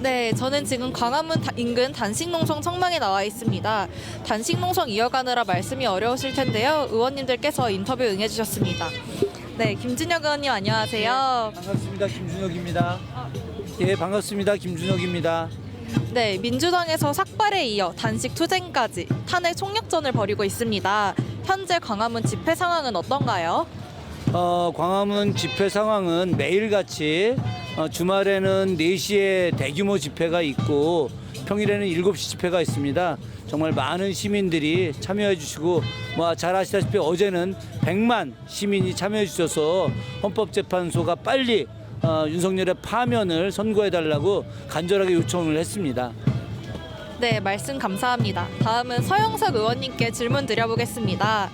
네, 저는 지금 광화문 인근 단식농성 청망에 나와 있습니다. 단식농성 이어가느라 말씀이 어려우실 텐데요. 의원님들께서 인터뷰 응해주셨습니다. 네, 김준혁 의원님 안녕하세요. 반갑습니다. 김준혁입니다. 예, 반갑습니다. 김준혁입니다. 네, 민주당에서 삭발에 이어 단식 투쟁까지 탄핵 총력전을 벌이고 있습니다. 현재 광화문 집회 상황은 어떤가요? 광화문 집회 상황은 매일같이 주말에는 4시에 대규모 집회가 있고 평일에는 7시 집회가 있습니다. 정말 많은 시민들이 참여해 주시고 잘 아시다시피 어제는 100만 시민이 참여해 주셔서 헌법재판소가 빨리 윤석열의 파면을 선고해 달라고 간절하게 요청을 했습니다. 네, 말씀 감사합니다. 다음은 서영석 의원님께 질문 드려보겠습니다.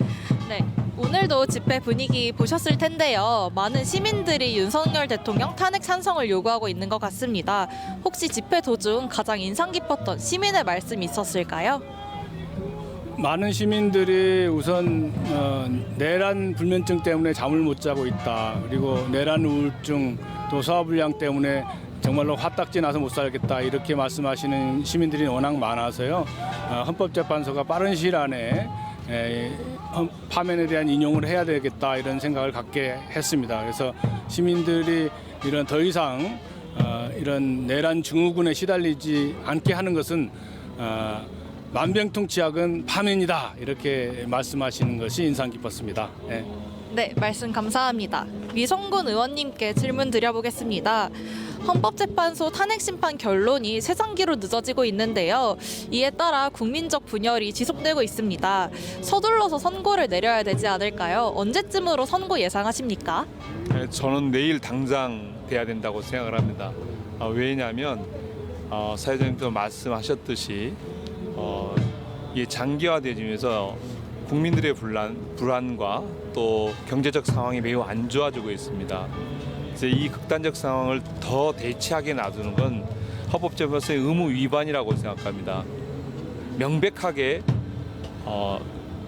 네, 오늘도 집회 분위기 보셨을 텐데요. 많은 시민들이 윤석열 대통령 탄핵 찬성을 요구하고 있는 것 같습니다. 혹시 집회 도중 가장 인상 깊었던 시민의 말씀이 있었을까요? 많은 시민들이 우선 내란 불면증 때문에 잠을 못 자고 있다. 그리고 내란 우울증 또 소화불량 때문에 정말로 화딱지 나서 못 살겠다 이렇게 말씀하시는 시민들이 워낙 많아서요. 헌법재판소가 빠른 시일 안에 파면에 대한 인용을 해야 되겠다 이런 생각을 갖게 했습니다. 그래서 시민들이 이런 더 이상 이런 내란 증후군에 시달리지 않게 하는 것은 만병통치약은 파면이다 이렇게 말씀하시는 것이 인상 깊었습니다. 네. 네, 말씀 감사합니다. 위성군 의원님께 질문 드려보겠습니다. 헌법재판소 탄핵심판 결론이 최장기로 늦어지고 있는데요. 이에 따라 국민적 분열이 지속되고 있습니다. 서둘러서 선고를 내려야 되지 않을까요? 언제쯤으로 선고 예상하십니까? 네, 저는 내일 당장 돼야 된다고 생각을 합니다. 왜냐하면 사회자님도 말씀하셨듯이 이게 장기화되면서 국민들의 불안과 또 경제적 상황이 매우 안 좋아지고 있습니다. 그래서 이 극단적 상황을 더 대치하게 놔두는 건 헌법재판소의 의무 위반이라고 생각합니다. 명백하게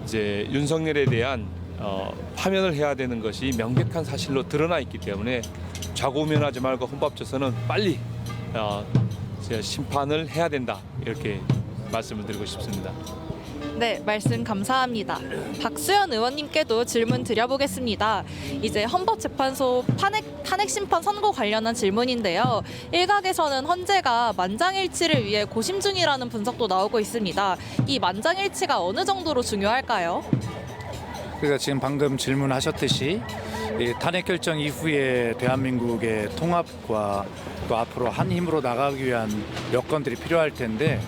이제 윤석열에 대한 파면을 해야 되는 것이 명백한 사실로 드러나 있기 때문에 좌고우면하지 말고 헌법재판소는 빨리 심판을 해야 된다 이렇게 말씀을 드리고 싶습니다. 네, 말씀 감사합니다. 박수현 의원님께도 질문 드려보겠습니다. 이제 헌법재판소 탄핵 심판 선고 관련한 질문인데요. 일각에서는 헌재가 만장일치를 위해 고심 중이라는 분석도 나오고 있습니다. 이 만장일치가 어느 정도로 중요할까요? 그러니까 지금 방금 질문하셨듯이 이 탄핵 결정 이후에 대한민국의 통합과 또 앞으로 한 힘으로 나가기 위한 여건들이 필요할 텐데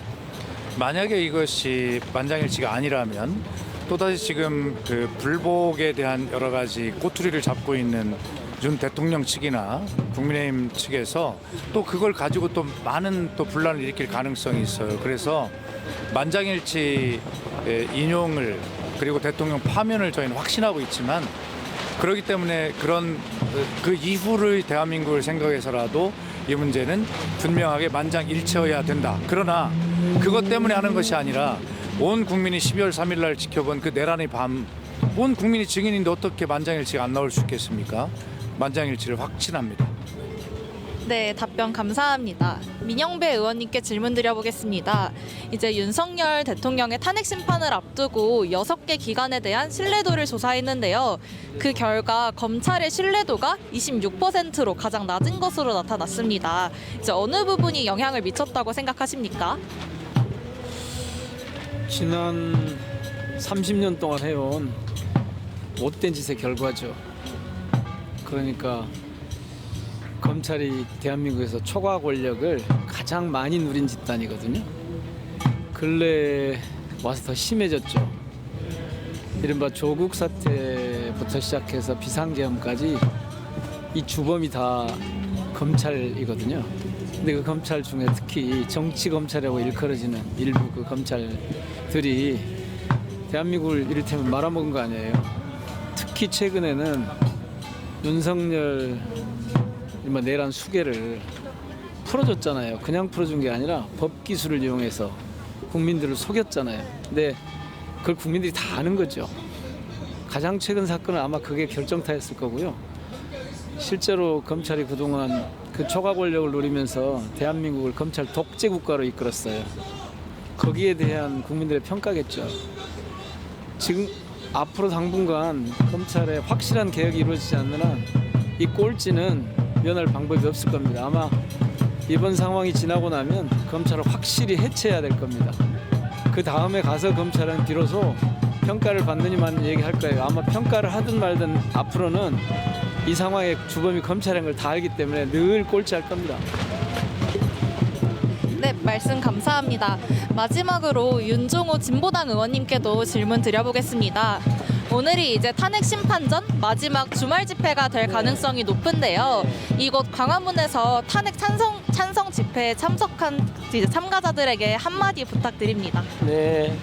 만약에 이것이 만장일치가 아니라면 또다시 지금 그 불복에 대한 여러 가지 꼬투리를 잡고 있는 윤 대통령 측이나 국민의힘 측에서 또 그걸 가지고 또 많은 또 분란을 일으킬 가능성이 있어요. 그래서 만장일치 인용을 그리고 대통령 파면을 저희는 확신하고 있지만 그렇기 때문에 그런 그 이후를 대한민국을 생각해서라도 이 문제는 분명하게 만장일치여야 된다. 그러나 그것 때문에 하는 것이 아니라 온 국민이 12월 3일 날 지켜본 그 내란의 밤 온 국민이 증인인데 어떻게 만장일치가 안 나올 수 있겠습니까? 만장일치를 확신합니다. 네, 답변 감사합니다. 민영배 의원님께 질문 드려보겠습니다. 이제 윤석열 대통령의 탄핵 심판을 앞두고 6개 기관에 대한 신뢰도를 조사했는데요. 그 결과 검찰의 신뢰도가 26%로 가장 낮은 것으로 나타났습니다. 이제 어느 부분이 영향을 미쳤다고 생각하십니까? 지난 30년 동안 해온 못된 짓의 결과죠. 그러니까 검찰이 대한민국에서 초과 권력을 가장 많이 누린 집단이거든요. 근래에 와서 더 심해졌죠. 이른바 조국 사태부터 시작해서 비상계엄까지 이 주범이 다 검찰이거든요. 근데 그 검찰 중에 특히 정치 검찰이라고 일컬어지는 일부 그 검찰들이 대한민국을 이를테면 말아먹은 거 아니에요. 특히 최근에는 윤석열 내란 수개를 풀어줬잖아요. 그냥 풀어준 게 아니라 법 기술을 이용해서 국민들을 속였잖아요. 근데 그걸 국민들이 다 아는 거죠. 가장 최근 사건은 아마 그게 결정타였을 거고요. 실제로 검찰이 그동안 그 초과 권력을 누리면서 대한민국을 검찰 독재 국가로 이끌었어요. 거기에 대한 국민들의 평가겠죠. 지금 앞으로 당분간 검찰의 확실한 개혁이 이루어지지 않는 한 이 꼴찌는 면할 방법이 없을 겁니다. 아마 이번 상황이 지나고 나면 검찰을 확실히 해체해야 될 겁니다. 그 다음에 가서 검찰은 비로소 평가를 받느니 마느니 얘기할 거예요. 아마 평가를 하든 말든 앞으로는 이 상황의 주범이 검찰인 걸 다 알기 때문에 늘 꼴찌할 겁니다. 네, 말씀 감사합니다. 마지막으로 윤종호 진보당 의원님께도 질문 드려보겠습니다. 오늘이 이제 탄핵 심판 전 마지막 주말 집회가 될 가능성이 높은데요. 이곳 광화문에서 탄핵 찬성 집회에 참석한 이제 참가자들에게 한마디 부탁드립니다. 네,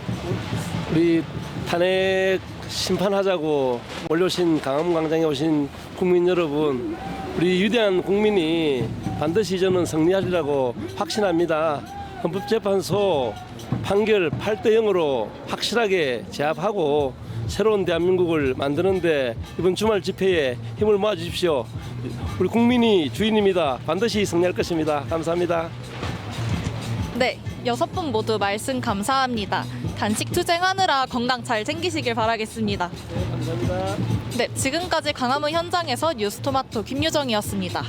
우리 탄핵 심판하자고 몰려오신 강화문 광장에 오신 국민 여러분, 우리 위대한 국민이 반드시 저는 승리하리라고 확신합니다. 헌법재판소 판결 8대0으로 확실하게 제압하고 새로운 대한민국을 만드는데 이번 주말 집회에 힘을 모아 주십시오. 우리 국민이 주인입니다. 반드시 승리할 것입니다. 감사합니다. 네, 6분 모두 말씀 감사합니다. 단식 투쟁하느라 건강 잘 챙기시길 바라겠습니다. 감사합니다. 네, 지금까지 광화문 현장에서 뉴스토마토 김유정이었습니다.